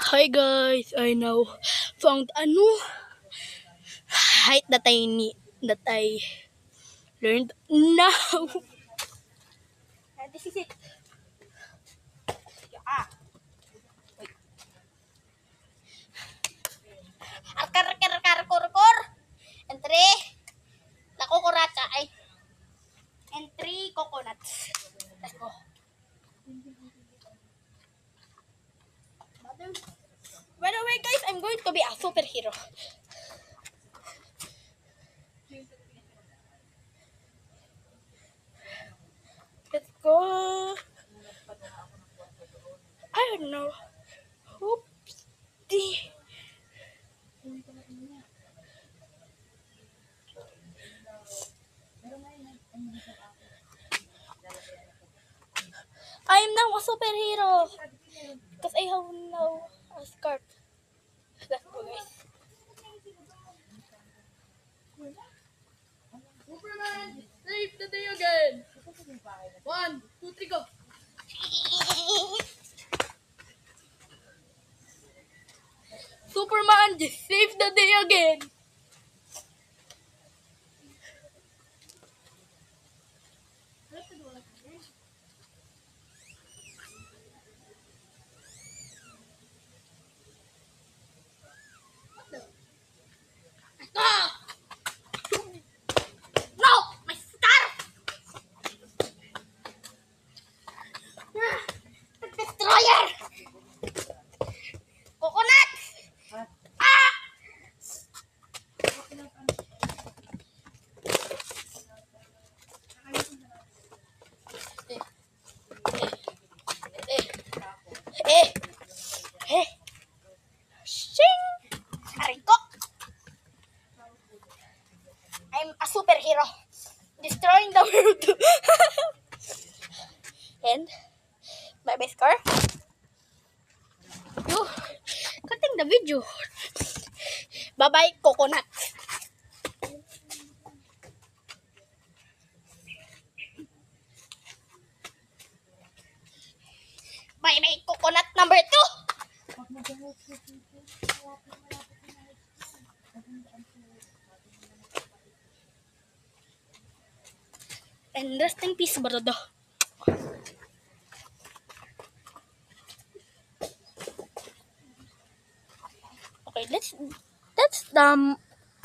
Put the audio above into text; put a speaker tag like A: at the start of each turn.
A: Hi guys, I now found height that I learned now. And this is it. Ah. Arkar. And three nakukuracha ay. And 3 coconuts. Let's go. By the way guys, I'm going to be a superhero. Let's go. I don't know. Oopsie. I am now a superhero because I have now a scarf. Let's go guys. Superman, save the day again. 1, 2, 3, go. Superman, just save the day again. No, my scarf. Destroyer. Coconut. Ah. Shing. Ariko. I'm a superhero. Destroying the world. And my best car. You cutting the video. Bye bye, coconut. Bye bye, coconut number 2. And rest in peace, brother. Okay, that's